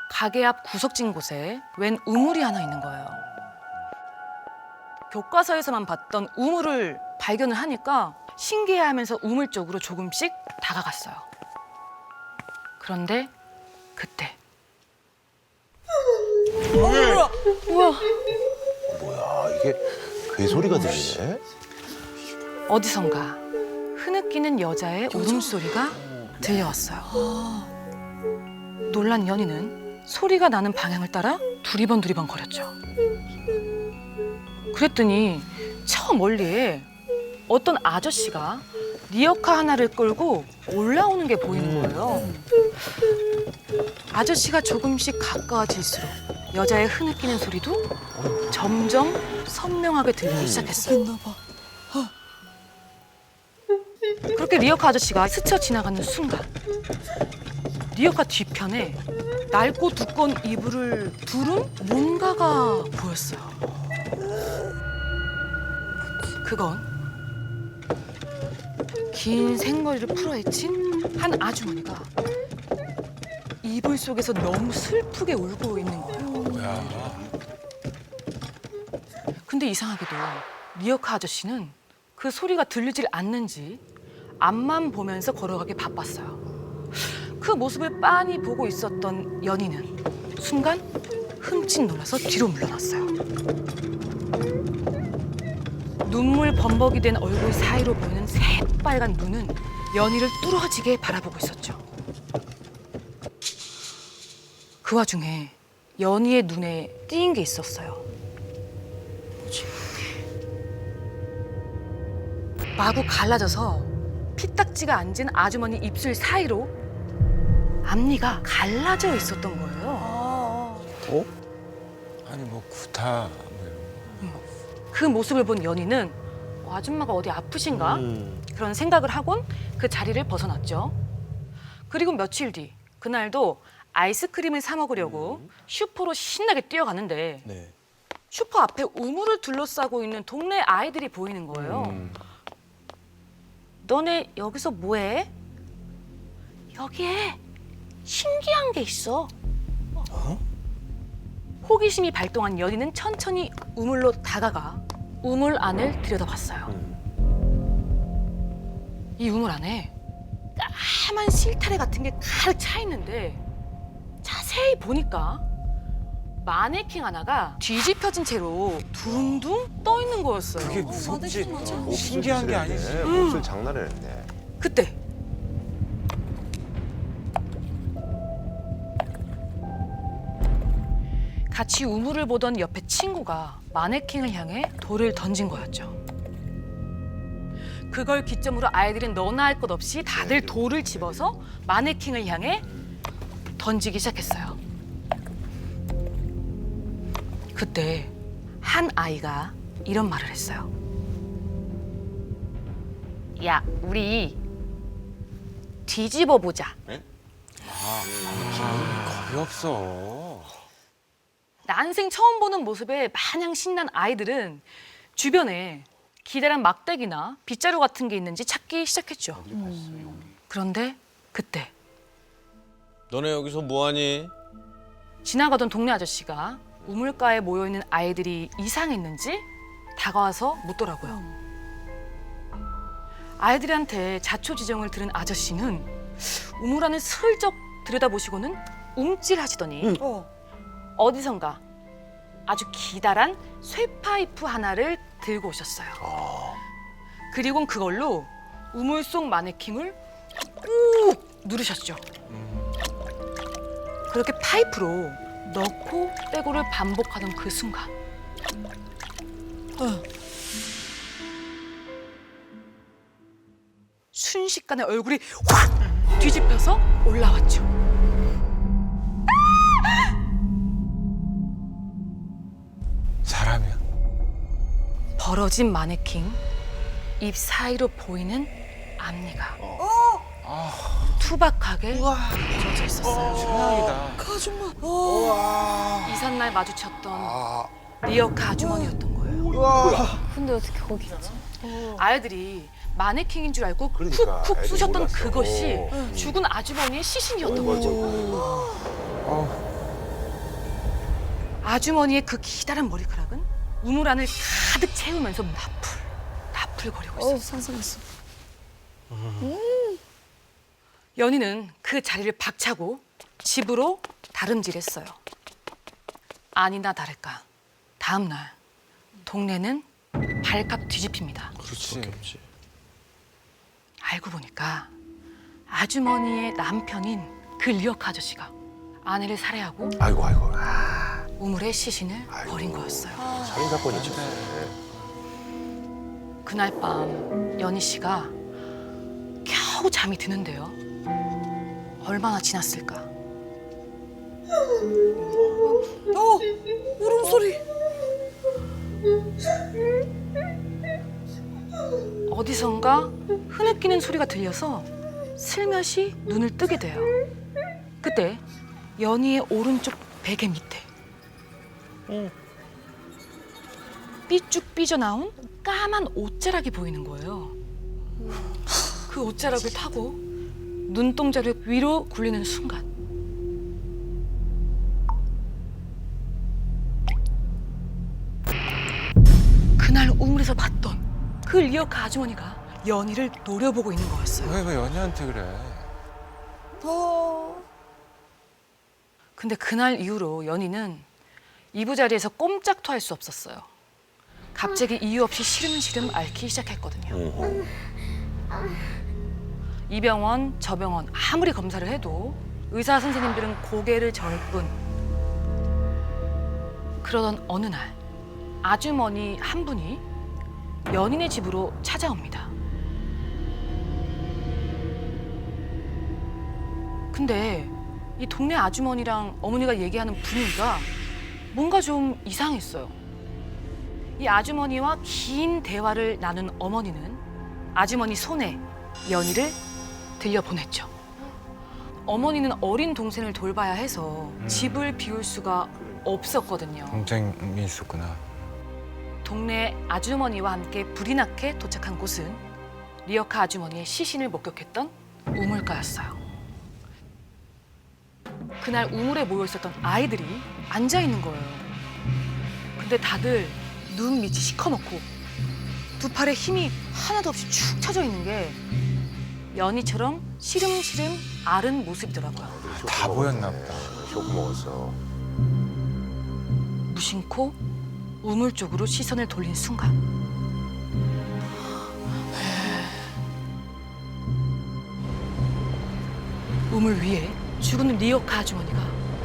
가게 앞 구석진 곳에 웬 우물이 하나 있는 거예요. 교과서에서만 봤던 우물을 발견을 하니까 신기해하면서 우물 쪽으로 조금씩 다가갔어요. 그런데 그때 뭐야? 뭐야? 뭐야 이게 괴소리가 들리네? 어디선가 흐느끼는 여자의 울음소리가 들려왔어요. 놀란 연희는 소리가 나는 방향을 따라 두리번 거렸죠. 그랬더니 저 멀리에 어떤 아저씨가 리어카 하나를 끌고 올라오는 게 보이는 거예요. 아저씨가 조금씩 가까워질수록 여자의 흐느끼는 소리도 점점 선명하게 들리기 시작했어요. 그렇게 리어카 아저씨가 스쳐 지나가는 순간 리어카 뒤편에 낡고 두꺼운 이불을 두른 뭔가가 보였어요. 그건 긴 생머리를 풀어헤친 한 아주머니가 이불 속에서 너무 슬프게 울고 있는 거예요. 뭐야? 근데 이상하게도 리어카 아저씨는 그 소리가 들리질 않는지 앞만 보면서 걸어가기 바빴어요. 그 모습을 빤히 보고 있었던 연희는 순간 흠칫 놀라서 뒤로 물러났어요. 눈물 범벅이 된 얼굴 사이로 보이는 새빨간 눈은 연희를 뚫어지게 바라보고 있었죠. 그 와중에 연희의 눈에 띄인 게 있었어요. 마구 갈라져서 피딱지가 앉은 아주머니 입술 사이로 앞니가 갈라져 있었던 거예요. 어? 아니 뭐 구타. 그 모습을 본 연희는 아줌마가 어디 아프신가? 그런 생각을 하곤 그 자리를 벗어났죠. 그리고 며칠 뒤 그날도 아이스크림을 사 먹으려고 슈퍼로 신나게 뛰어가는데 슈퍼 앞에 우물을 둘러싸고 있는 동네 아이들이 보이는 거예요. 너네 여기서 뭐해? 여기에 신기한 게 있어. 호기심이 발동한 연희는 천천히 우물로 다가가 우물 안을 들여다봤어요. 이 우물 안에 까만 실타래 같은 게 가득 차 있는데 자세히 보니까 마네킹 하나가 뒤집혀진 채로 둥둥 떠 있는 거였어요. 그게 무섭지. 신기한 게 아니지. 몹쓸 장난을 했네. 그때 같이 우물을 보던 옆에 친구가 마네킹을 향해 돌을 던진 거였죠. 그걸 기점으로 아이들은 너나 할 것 없이 다들 돌을 집어서 마네킹을 향해 던지기 시작했어요. 그때 한 아이가 이런 말을 했어요. 야, 우리 뒤집어 보자. 거의 없어. 난생 처음 보는 모습에 마냥 신난 아이들은 주변에 기다란 막대기나 빗자루 같은 게 있는지 찾기 시작했죠. 그런데 그때 너네 여기서 뭐하니? 지나가던 동네 아저씨가 우물가에 모여있는 아이들이 이상했는지 다가와서 묻더라고요. 아이들한테 자초지종을 들은 아저씨는 우물 안을 슬쩍 들여다보시고는 움찔하시더니 어디선가 아주 기다란 쇠파이프 하나를 들고 오셨어요. 그리고는 그걸로 우물 속 마네킹을 꾹 누르셨죠. 그렇게 파이프로 넣고 빼고를 반복하던 그 순간 순식간에 얼굴이 확 뒤집혀서 올라왔죠. 사람이야. 벌어진 마네킹, 입 사이로 보이는 앞니가 투박하게 젖어 있었어요. 최악이다. 그 아줌마. 이삿날 마주쳤던 리어카 아주머니였던 거예요. 근데 어떻게 거기 있지? 아이들이 마네킹인 줄 알고 그러니까, 쿡쿡 애들이 쑤셨던 몰랐어. 그것이 죽은 아주머니의 시신이었던 거죠. 아주머니의 그 기다란 머리카락은 우물 안을 가득 채우면서 나풀거리고 있었어요. 상상했어. 연희는 그 자리를 박차고 집으로 다름질했어요. 아니나 다를까 다음 날 동네는 발칵 뒤집힙니다. 그렇지. 알고 보니까 아주머니의 남편인 그 리어카 아저씨가 아내를 살해하고 아이고. 우물에 시신을 버린 거였어요. 살인 사건이죠. 그날 밤 연희 씨가 겨우 잠이 드는데요. 얼마나 지났을까? 울음소리. 어디선가 흐느끼는 소리가 들려서 슬며시 눈을 뜨게 돼요. 그때 연희의 오른쪽 베개 밑에 삐쭉 삐져나온 까만 옷자락이 보이는 거예요. 그 옷자락을 타고 눈동자를 위로 굴리는 순간 그날 우물에서 봤던 그 리어카 아주머니가 연희를 노려보고 있는 거였어요. 왜 연희한테 그래? 근데 그날 이후로 연희는 이부자리에서 꼼짝도 할 수 없었어요. 갑자기 이유 없이 시름시름 앓기 시작했거든요. 이 병원 저 병원 아무리 검사를 해도 의사 선생님들은 고개를 저을 뿐. 그러던 어느 날 아주머니 한 분이 연인의 집으로 찾아옵니다. 근데 이 동네 아주머니랑 어머니가 얘기하는 분위기가 뭔가 좀 이상했어요. 이 아주머니와 긴 대화를 나눈 어머니는 아주머니 손에 연희를 들려보냈죠. 어머니는 어린 동생을 돌봐야 해서 집을 비울 수가 없었거든요. 동생이 있었구나. 동네 아주머니와 함께 불이 나게 도착한 곳은 리어카 아주머니의 시신을 목격했던 우물가였어요. 그날 우물에 모여 있었던 아이들이 앉아 있는 거예요. 근데 다들 눈 밑이 시커멓고 두 팔에 힘이 하나도 없이 축 처져 있는 게 연희처럼 시름시름 앓은 모습이더라고요. 다 보였나 보다. 쇼크 먹었어. 무심코 우물 쪽으로 시선을 돌린 순간 우물 위에 죽은 리어카 아주머니가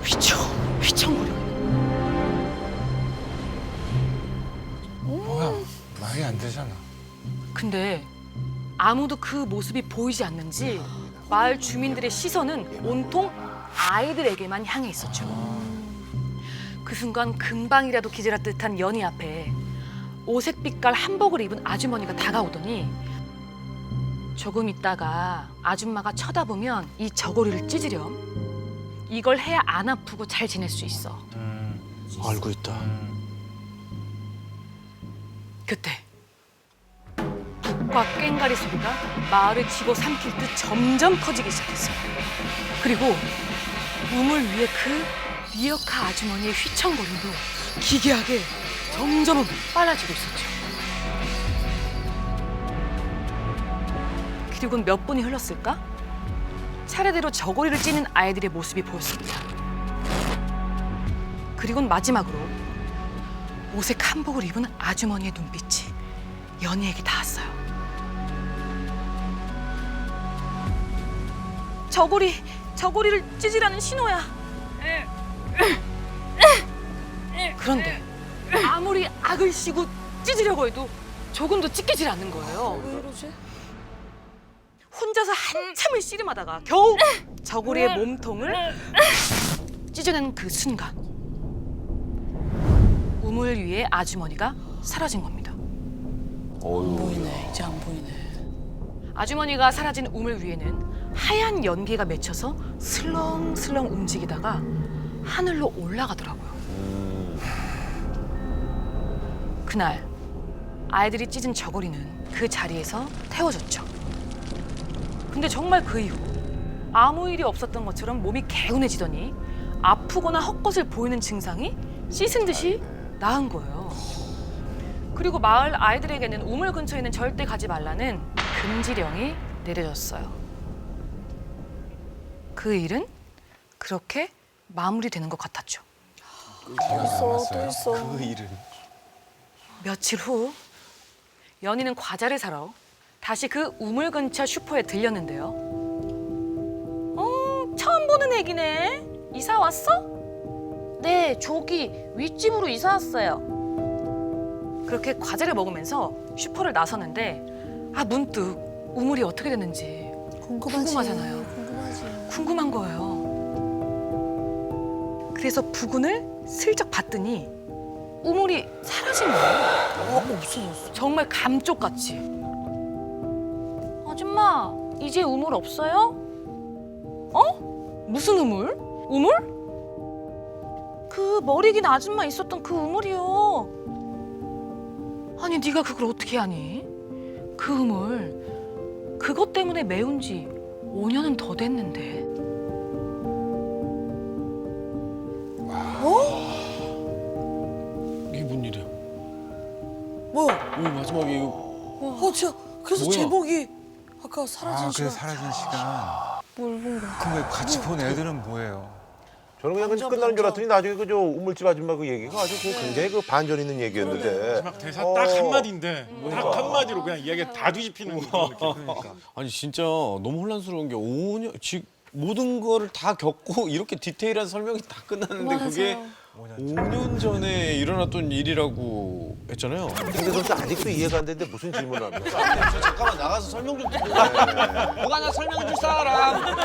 휘청휘청거리고 뭐야, 말이 안 되잖아. 근데 아무도 그 모습이 보이지 않는지 마을 주민들의 시선은 온통 아이들에게만 향해 있었죠. 그 순간 금방이라도 기절할 듯한 연희 앞에 오색 빛깔 한복을 입은 아주머니가 다가오더니 조금 있다가 아줌마가 쳐다보면 이 저고리를 찢으렴. 이걸 해야 안 아프고 잘 지낼 수 있어. 알고 있다. 그때 북과 꽹가리 소리가 마을을 집어삼킬 듯 점점 커지기 시작했어요. 그리고 우물 위에 그 리어카 아주머니의 휘청거림도 기괴하게 점점 빨라지고 있었죠. 그리고 몇 분이 흘렀을까? 차례대로 저고리를 찌는 아이들의 모습이 보였습니다. 그리고는 마지막으로 오색 한복을 입은 아주머니의 눈빛이 연희에게 닿았어요. 저고리를 찢으라는 신호야. 그런데 아무리 악을 씌고 찢으려고 해도 조금도 찢기질 않는 거예요. 왜 이러지? 혼자서 한참을 씨름하다가 겨우 저고리의 몸통을 찢어낸 그 순간 우물 위에 아주머니가 사라진 겁니다. 안 보이네. 이제 안 보이네. 아주머니가 사라진 우물 위에는 하얀 연기가 맺혀서 슬렁슬렁 움직이다가 하늘로 올라가더라고요. 그날 아이들이 찢은 저고리는 그 자리에서 태워졌죠. 근데 정말 그 이후 아무 일이 없었던 것처럼 몸이 개운해지더니 아프거나 헛것을 보이는 증상이 씻은 듯이 나은 거예요. 그리고 마을 아이들에게는 우물 근처에는 절대 가지 말라는 금지령이 내려졌어요. 그 일은 그렇게 마무리되는 것 같았죠. 또 있어. 그 일은. 며칠 후 연희는 과자를 사러 다시 그 우물 근처 슈퍼에 들렸는데요. 처음 보는 애기네. 이사 왔어? 네, 저기 윗집으로 이사 왔어요. 그렇게 과자를 먹으면서 슈퍼를 나서는데 문득 우물이 어떻게 됐는지 궁금하잖아요. 궁금한 거예요. 그래서 부근을 슬쩍 봤더니 우물이 사라진 거예요. 없어졌어. 정말 감쪽같이. 아줌마, 이제 우물 없어요? 무슨 우물? 우물? 그 머리 긴 아줌마 있었던 그 우물이요. 아니, 네가 그걸 어떻게 아니? 그 우물, 그것 때문에 매운 지 5년은 더 됐는데. 이게 뭔 일이야? 뭐야? 마지막에 이거. 진짜. 그래서 뭐야? 제목이 아까 사라진 시간. 사라진 시간. 뭘 본 거야? 그럼 왜 같이 본 애들은 뭐예요? 저는 그냥 끝나는 줄 알았더니 나중에 그 저 우물집 아줌마 그 얘기가 아주 그 굉장히 그 반전 있는 얘기였는데. 마지막 대사 딱 한마디인데 딱 한마디로 그냥 이야기가 다 뒤집히는 그런 느낌. 그러니까. 아니 진짜 너무 혼란스러운 게 5년 지금 모든 거를 다 겪고 이렇게 디테일한 설명이 다 끝났는데 그게 5년 전에 일어났던 일이라고 했잖아요. 근데 선수 아직도 이해가 안 되는데 무슨 질문을 합니까? 저 잠깐만 나가서 설명 좀 드릴게요. 누가 나 설명해 줄 사람.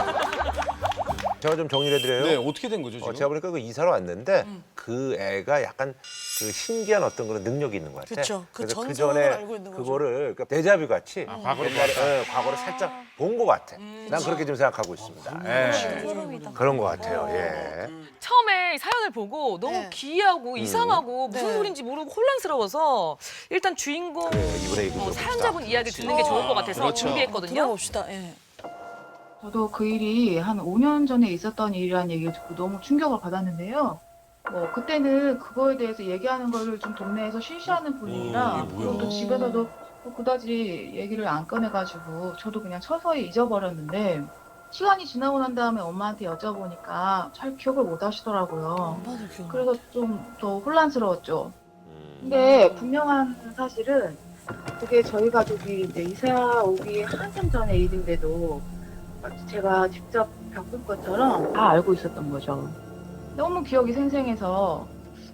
제가 좀 정리를 해드려요. 네, 어떻게 된 거죠, 지금? 제가 보니까 그 이사를 왔는데 그 애가 약간 그 신기한 어떤 그런 능력이 있는 것 같아. 그쵸. 그 그래서 그 전설을 전에 알고 있는 거죠. 그거를 그러니까 데자뷰 같이 과거를 옛날에, 봤다. 과거를 살짝 본 것 같아. 난 그렇게 좀 생각하고 있습니다. 그런 것 같아요. 예. 처음에 사연을 보고 너무 네. 기이하고 이상하고 무슨 네. 소린지 모르고 혼란스러워서 일단 주인공 이분의 얘기 들어봅시다. 사연자분 이야기 듣는 게 좋을 것 같아서 그렇죠. 준비했거든요. 들어봅시다. 예. 저도 그 일이 한 5년 전에 있었던 일이라는 얘기를 듣고 너무 충격을 받았는데요. 그때는 그거에 대해서 얘기하는 거를 좀 동네에서 쉬쉬하는 분위기라 이게 뭐야? 그리고 또 집에서도 그다지 얘기를 안 꺼내가지고 저도 그냥 서서히 잊어버렸는데 시간이 지나고 난 다음에 엄마한테 여쭤보니까 잘 기억을 못 하시더라고요. 그래서 좀 더 혼란스러웠죠. 근데 분명한 사실은 그게 저희 가족이 이제 이사 오기 한참 전의 일인데도 제가 직접 겪은 것처럼 다 알고 있었던 거죠. 너무 기억이 생생해서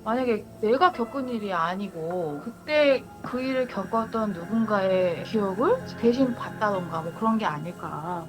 만약에 내가 겪은 일이 아니고 그때 그 일을 겪었던 누군가의 기억을 대신 봤다던가 뭐 그런 게 아닐까.